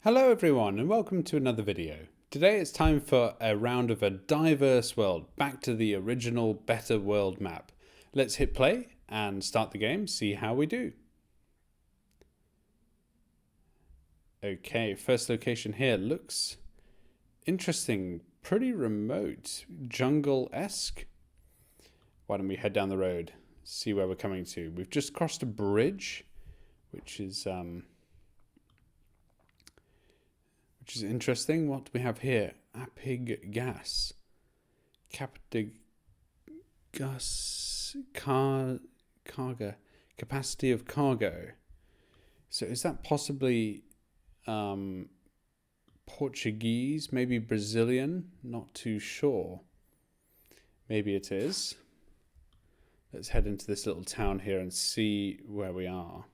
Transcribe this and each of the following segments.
Hello everyone and welcome to another video. Today it's time for a round of a diverse world, back to the original better world map. Let's hit play and start the game, see how we do. Okay, first location here looks interesting, pretty remote, jungle-esque. Why don't we head down the road, see where we're coming to. We've just crossed a bridge, which is interesting. What do we have here? Apig gas. Cargo. Capacity of cargo. So is that possibly Portuguese? Maybe Brazilian? Not too sure. Maybe it is. Let's head into this little town here and see where we are.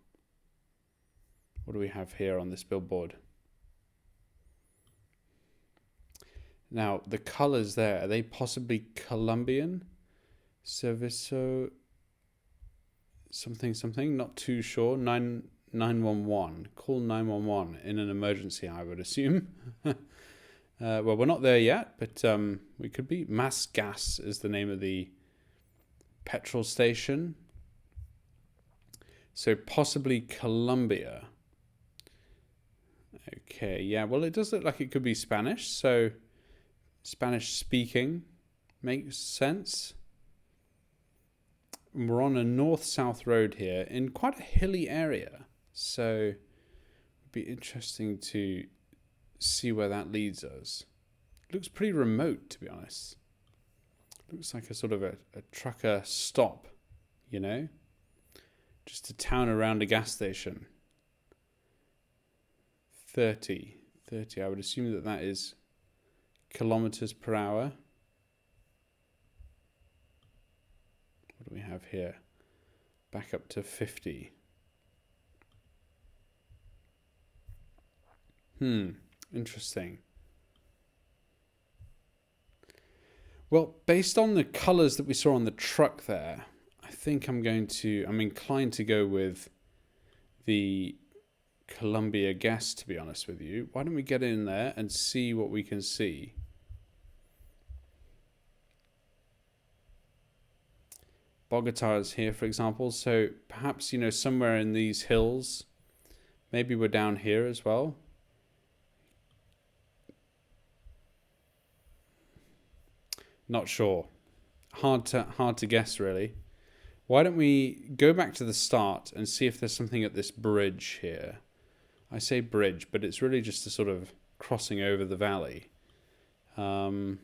What do we have here on this billboard? Now, the colors there, are they possibly Colombian? Servicio something, not too sure. 911. Call 911 in an emergency, I would assume. Well, we're not there yet, but we could be. Mas Gas is the name of the petrol station. So possibly Colombia. Okay, yeah, well, it does look like it could be Spanish, so Spanish speaking makes sense. We're on a north-south road here in quite a hilly area, so it'd be interesting to see where that leads us. It looks pretty remote, to be honest. Looks like a sort of a trucker stop, you know? Just a town around a gas station. 30, I would assume that that is kilometers per hour. What do we have here? Back up to 50. Interesting. Well, based on the colors that we saw on the truck there, I think I'm inclined to go with the Colombia gas, to be honest with you. Why don't we get in there and see what we can see? Bogota is here, for example, so perhaps, somewhere in these hills, maybe we're down here as well. Not sure. Hard to guess, really. Why don't we go back to the start and see if there's something at this bridge here? I say bridge, but it's really just a sort of crossing over the valley. Got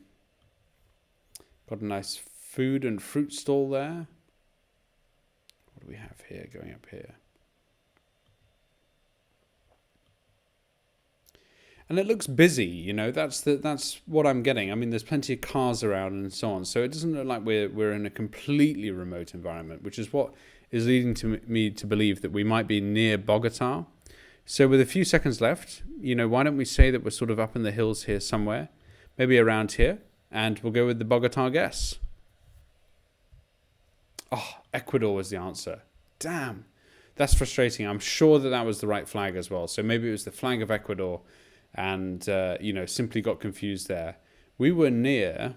a nice food and fruit stall there. What do we have here going up here? And it looks busy, that's what I'm getting. I mean, there's plenty of cars around and so on. So it doesn't look like we're in a completely remote environment, which is what is leading to me to believe that we might be near Bogota. So with a few seconds left, why don't we say that we're sort of up in the hills here somewhere, maybe around here, and we'll go with the Bogota guess. Oh, Ecuador was the answer. Damn, that's frustrating. I'm sure that was the right flag as well. So maybe it was the flag of Ecuador and, simply got confused there. We were near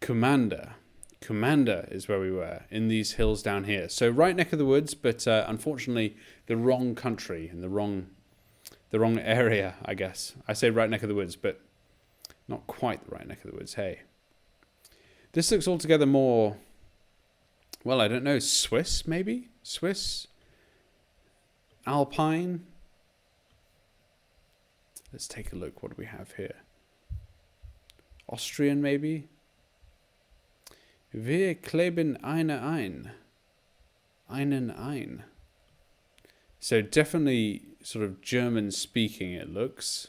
Commander. Commander is where we were, in these hills down here. So right neck of the woods, but unfortunately the wrong country and the wrong area, I guess. I say right neck of the woods, but not quite the right neck of the woods, hey. This looks altogether more, well, I don't know, Swiss maybe? Swiss? Alpine? Let's take a look. What do we have here? Austrian maybe? Wir kleben einen ein. So definitely sort of German speaking, it looks.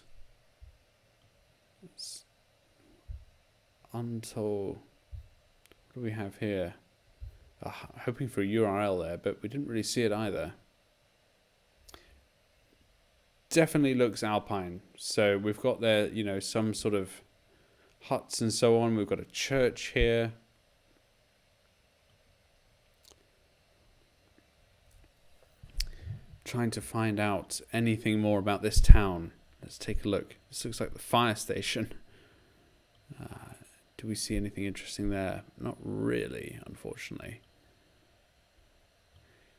Until, what do we have here? Hoping for a URL there, but we didn't really see it either. Definitely looks Alpine. So we've got there, some sort of huts and so on. We've got a church here. trying to find out anything more about this town. Let's take a look. This looks like the fire station. Do we see anything interesting there? Not really, unfortunately.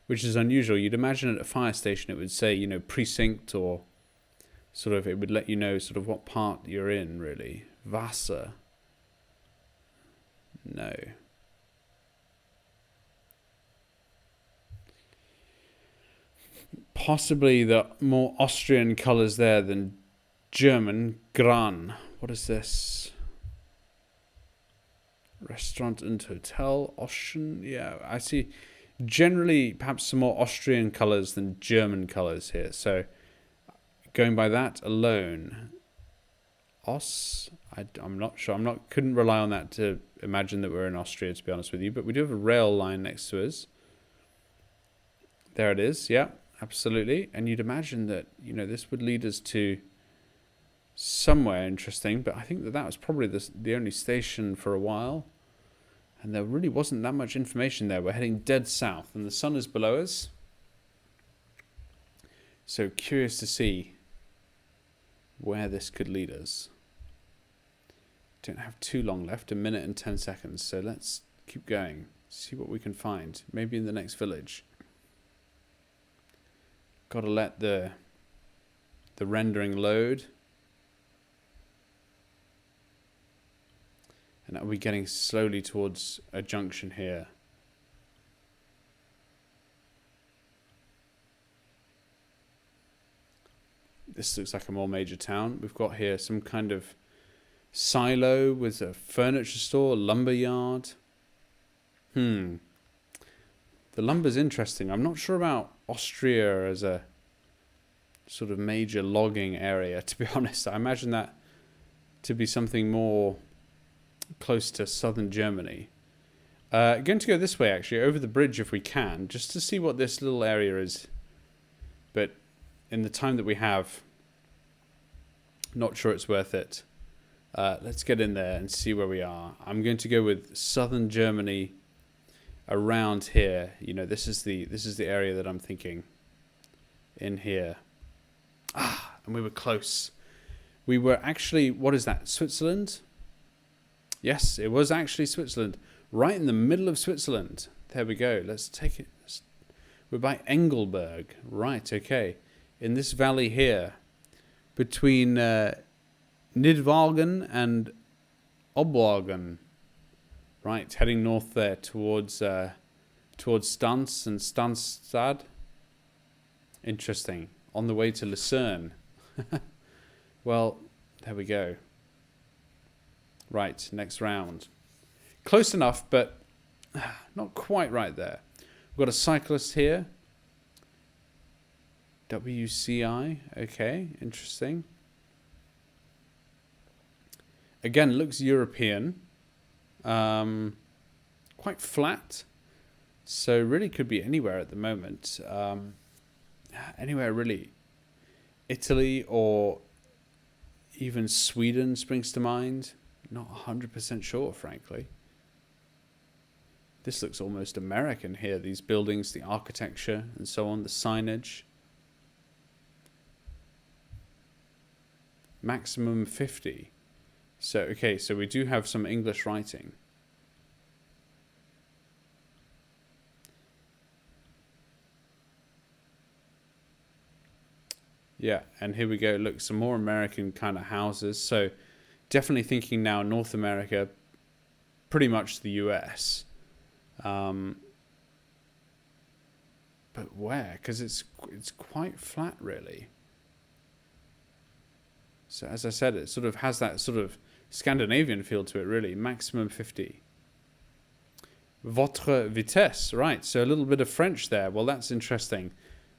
Which is unusual. You'd imagine at a fire station it would say, you know, precinct, or sort of it would let you know sort of what part you're in, really. Wasser. No. Possibly the more Austrian colours there than German. Gran. What is this? Restaurant and hotel. Austrian. Yeah, I see. Generally, perhaps some more Austrian colours than German colours here. So, going by that alone, I'm not sure. Couldn't rely on that to imagine that we're in Austria, to be honest with you. But we do have a rail line next to us. There it is. Yeah, absolutely. And you'd imagine that, you know, this would lead us to somewhere interesting. But I think that was probably the only station for a while. And there really wasn't that much information there. We're heading dead south, and the sun is below us. So curious to see where this could lead us. Don't have too long left, 1 minute and 10 seconds. So let's keep going, see what we can find. Maybe in the next village. Got to let the rendering load. And are we getting slowly towards a junction here? This looks like a more major town. We've got here some kind of silo with a furniture store, lumber yard. The lumber's interesting. I'm not sure about Austria as a sort of major logging area, to be honest. I imagine that to be something more close to southern Germany. Going to go this way, actually, over the bridge if we can, just to see what this little area is. But in the time that we have, not sure it's worth it. Let's get in there and see where we are. I'm going to go with southern Germany around here. You know, this is the area that I'm thinking. In here. And we were close. We were actually, what is that, Switzerland? Yes, it was actually Switzerland. Right in the middle of Switzerland. There we go. Let's take it. We're by Engelberg. Right, okay. In this valley here, between Nidwalden and Obwagen. Right, heading north there towards Stans and Stansstad. Interesting. On the way to Lucerne. Well, there we go. Right, next round. Close enough, but not quite right there. We've got a cyclist here. W.C.I. Okay, interesting. Again, looks European. Quite flat. So really could be anywhere at the moment. Anywhere really. Italy or even Sweden springs to mind. Not 100% sure, frankly. This looks almost American here. These buildings, the architecture and so on, the signage. Maximum 50. So, okay, so we do have some English writing. Yeah, and here we go. Look, some more American kind of houses. So definitely thinking now North America, pretty much the US. But where? Because it's quite flat, really. So as I said, it sort of has that sort of Scandinavian feel to it, really. Maximum 50. Votre vitesse, right. So a little bit of French there. Well, that's interesting.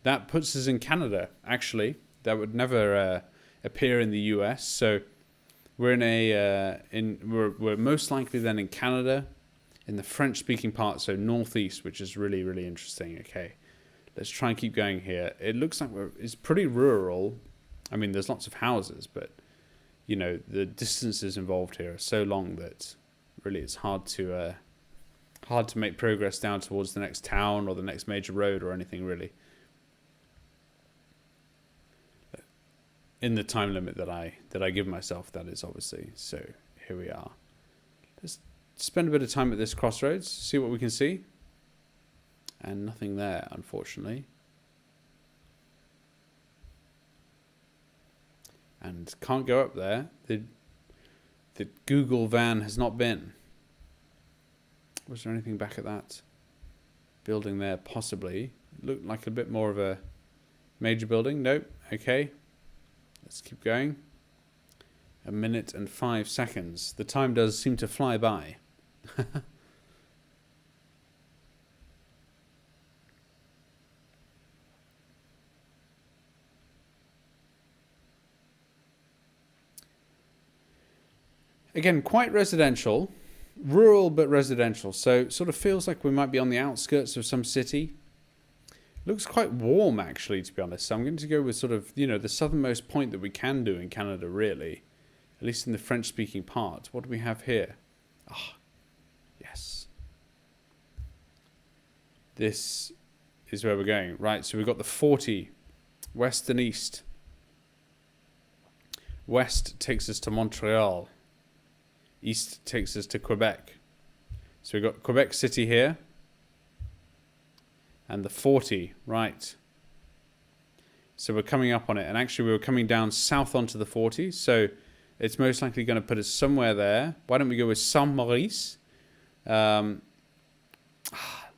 That puts us in Canada, actually. That would never appear in the US. So we're in we're most likely then in Canada, in the French-speaking part, so northeast, which is really, really interesting. Okay, let's try and keep going here. It looks like it's pretty rural. I mean, there's lots of houses, but you know the distances involved here are so long that really it's hard to make progress down towards the next town or the next major road or anything really. in the time limit that I give myself, that is, obviously. So here we are. Let's spend a bit of time at this crossroads, see what we can see. And nothing there, unfortunately. And can't go up there. The Google van has not been. Was there anything back at that building there? Possibly. Looked like a bit more of a major building. Nope. Okay. Let's keep going. 1 minute and 5 seconds. The time does seem to fly by. Again, quite residential. Rural but residential. So sort of feels like we might be on the outskirts of some city. Looks quite warm, actually, to be honest. So I'm going to go with sort of, you know, the southernmost point that we can do in Canada, really. At least in the French-speaking part. What do we have here? Ah, yes. This is where we're going. Right, so we've got the 40, west and east. West takes us to Montreal. East takes us to Quebec. So we've got Quebec City here. And the 40, right. So we're coming up on it. And actually we were coming down south onto the 40. So it's most likely going to put us somewhere there. Why don't we go with Saint-Maurice?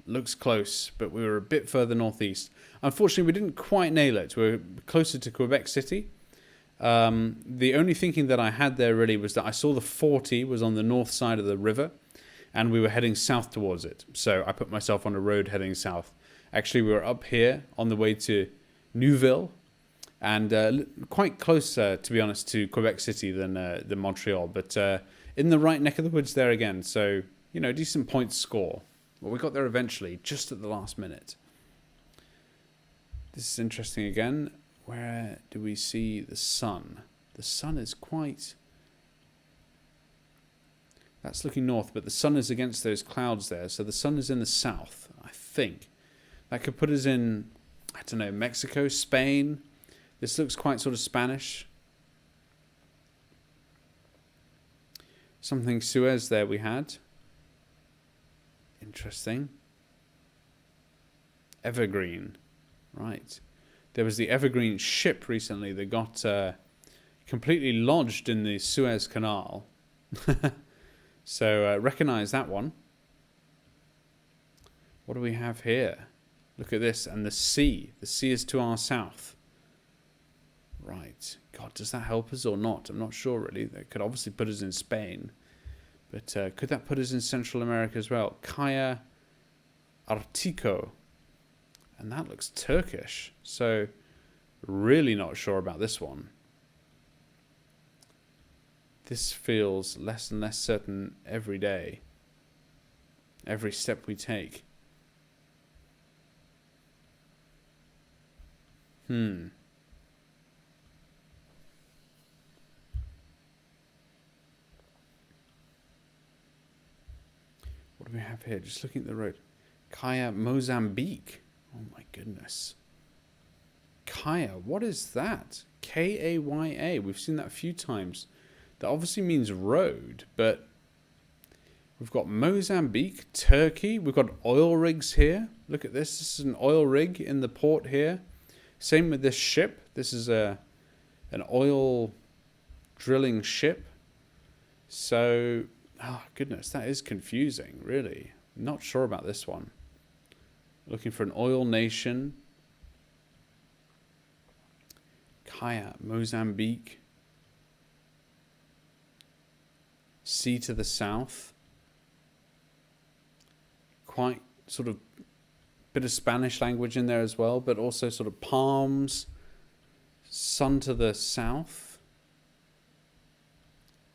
Looks close, but we were a bit further northeast. Unfortunately, we didn't quite nail it. We're closer to Quebec City. The only thinking that I had there really was that I saw the 40 was on the north side of the river, and we were heading south towards it. So I put myself on a road heading south. Actually, we were up here on the way to Neuville, and quite closer, to be honest, to Quebec City than Montreal, but in the right neck of the woods there again. So, you know, decent points score. Well, we got there eventually, just at the last minute. This is interesting again. Where do we see the sun? The sun is quite... That's looking north, but the sun is against those clouds there. So the sun is in the south, I think. That could put us in, I don't know, Mexico, Spain. This looks quite sort of Spanish. Something Suez there we had. Interesting. Evergreen. Right. There was the Evergreen ship recently that got completely lodged in the Suez Canal. So recognize that one. What do we have here? Look at this. And the sea. The sea is to our south. Right. God, does that help us or not? I'm not sure, really. That could obviously put us in Spain. But could that put us in Central America as well? Kaya Artico. And that looks Turkish. So, really not sure about this one. This feels less and less certain every day. Every step we take. What do we have here? Just looking at the road. Kaya, Mozambique. Oh my goodness. Kaya, what is that? Kaya. We've seen that a few times. That obviously means road, but we've got Mozambique, Turkey. We've got oil rigs here. Look at this. This is an oil rig in the port here. Same with this ship. This is an oil drilling ship. So, oh goodness, that is confusing, really. Not sure about this one. Looking for an oil nation. Kaya, Mozambique. Sea to the south. Quite sort of bit of Spanish language in there as well, but also sort of palms. Sun to the south.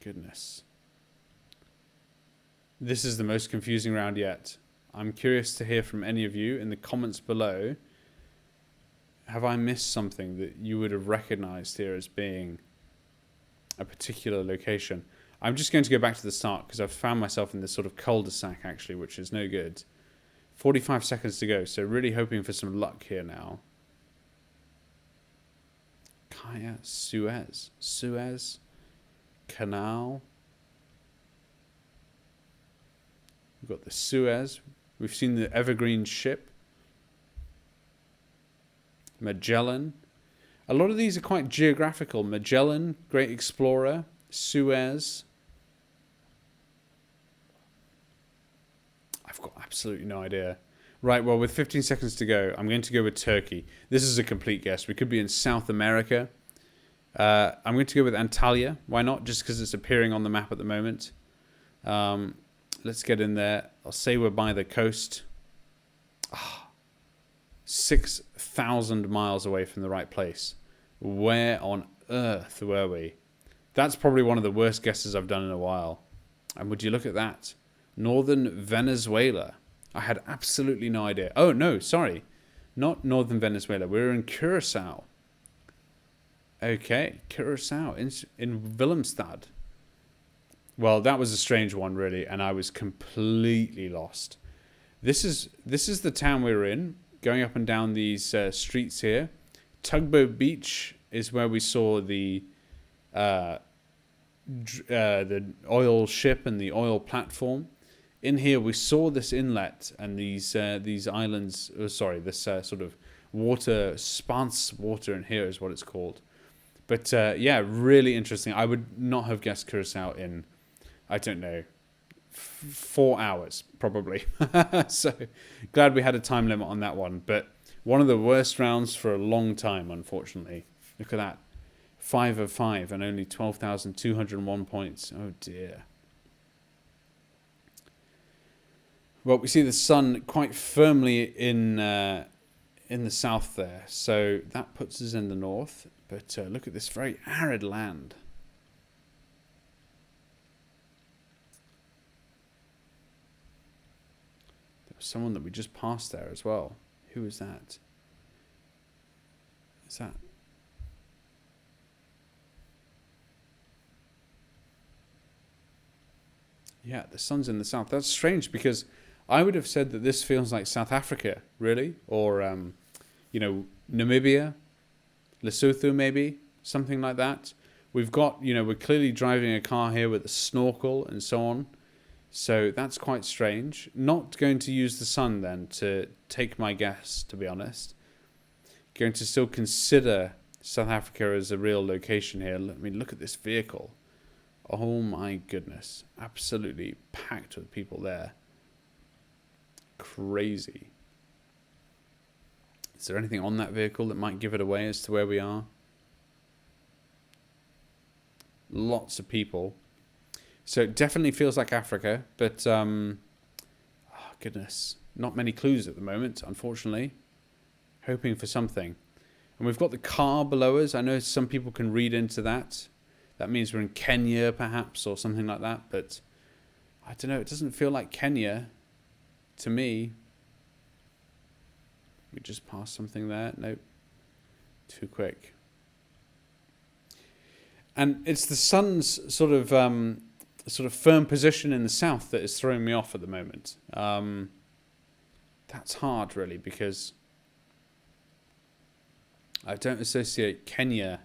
Goodness. This is the most confusing round yet. I'm curious to hear from any of you in the comments below. Have I missed something that you would have recognized here as being a particular location? I'm just going to go back to the start because I've found myself in this sort of cul-de-sac actually, which is no good. 45 seconds to go, so really hoping for some luck here now. Oh yeah, Suez Canal. We've got the Suez. We've seen the Evergreen ship. Magellan. A lot of these are quite geographical. Magellan, Great Explorer, Suez. I've got absolutely no idea. Right, well, with 15 seconds to go, I'm going to go with Turkey. This is a complete guess. We could be in South America. I'm going to go with Antalya. Why not? Just because it's appearing on the map at the moment. Let's get in there. I'll say we're by the coast. 6,000 miles away from the right place. Where on earth were we? That's probably one of the worst guesses I've done in a while. And would you look at that? Northern Venezuela. I had absolutely no idea. Oh, no, sorry. Not Northern Venezuela. We're in Curacao. Okay, Curacao, in Willemstad. Well, that was a strange one, really, and I was completely lost. This is the town we were in, going up and down these streets here. Tugboat Beach is where we saw the oil ship and the oil platform. In here, we saw this inlet and these islands. Oh, sorry, this sort of water, sparse water in here is what it's called. But yeah, really interesting. I would not have guessed Curacao in, I don't know, 4 hours probably. So glad we had a time limit on that one. But one of the worst rounds for a long time, unfortunately. Look at that. 5 of 5 and only 12,201 points. Oh dear. Well, we see the sun quite firmly in the south there. So that puts us in the north. But look at this very arid land. There was someone that we just passed there as well. Who is that? Is that... Yeah, the sun's in the south. That's strange because I would have said that this feels like South Africa, really. Or, you know, Namibia, Lesotho maybe, something like that. We've got, you know, we're clearly driving a car here with a snorkel and so on. So that's quite strange. Not going to use the sun then to take my guess, to be honest. Going to still consider South Africa as a real location here. I mean, look at this vehicle. Oh my goodness. Absolutely packed with people there. Crazy. Is there anything on that vehicle that might give it away as to where we are? Lots of people. So it definitely feels like Africa, but oh goodness, not many clues at the moment, unfortunately. Hoping for something. And we've got the car below us. I know some people can read into that. That means we're in Kenya, perhaps, or something like that. But I don't know. It doesn't feel like Kenya to me. We just passed something there. Nope. Too quick. And it's the sun's sort of firm position in the south that is throwing me off at the moment. That's hard, really, because I don't associate Kenya.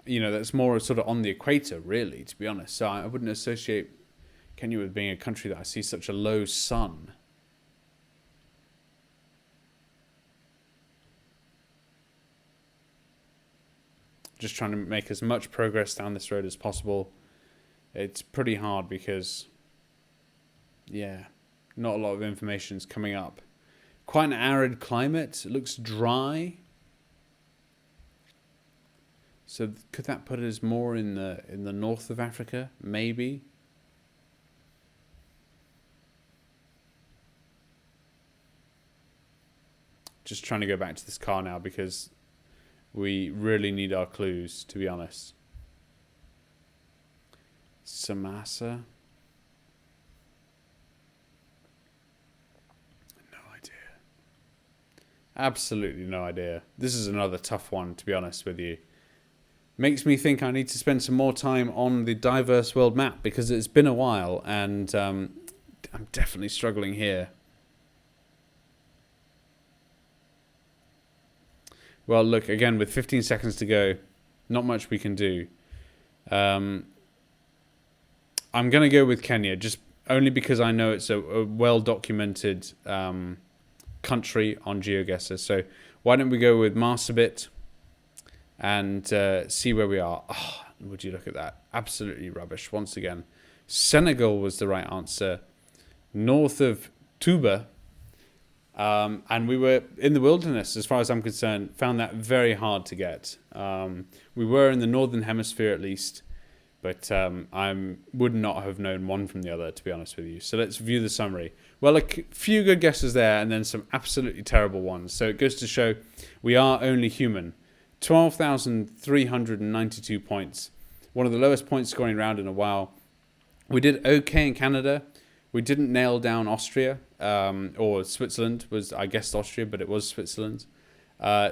You know, that's more sort of on the equator, really, to be honest. So I wouldn't associate Kenya with being a country that I see such a low sun. Just trying to make as much progress down this road as possible. It's pretty hard because, yeah, not a lot of information is coming up. Quite an arid climate. It looks dry. So could that put us more in the north of Africa? Maybe. Just trying to go back to this car now because we really need our clues, to be honest. Samasa. No idea. Absolutely no idea. This is another tough one, to be honest with you. Makes me think I need to spend some more time on the diverse world map because it's been a while and I'm definitely struggling here. Well, look, again, with 15 seconds to go, Not much we can do. I'm going to go with Kenya, just only because I know it's a well-documented country on GeoGuessr. So why don't we go with Marsabit and see where we are. Oh, would you look at that? Absolutely rubbish once again. Senegal was the right answer. North of Tuba. And we were in the wilderness, as far as I'm concerned. Found that very hard to get. We were in the northern hemisphere at least, but I would not have known one from the other, to be honest with you. So let's view the summary. Well, a few good guesses there, and then some absolutely terrible ones. So it goes to show we are only human. 12,392 points. One of the lowest point scoring round in a while. We did okay in Canada. We didn't nail down Austria, or Switzerland was, I guessed Austria, but it was Switzerland.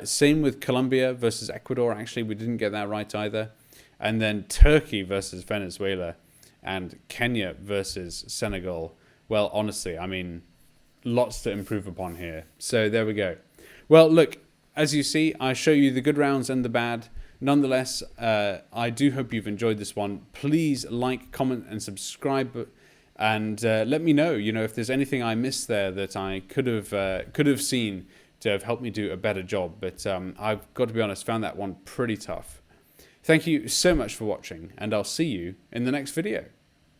Same with Colombia versus Ecuador. Actually, we didn't get that right either. And then Turkey versus Venezuela and Kenya versus Senegal. Well, honestly, I mean, lots to improve upon here. So there we go. Well, look, as you see, I show you the good rounds and the bad. Nonetheless, I do hope you've enjoyed this one. Please like, comment, and subscribe. And let me know, if there's anything I missed there that I could have seen to have helped me do a better job. But I've got to be honest, found that one pretty tough. Thank you so much for watching, and I'll see you in the next video.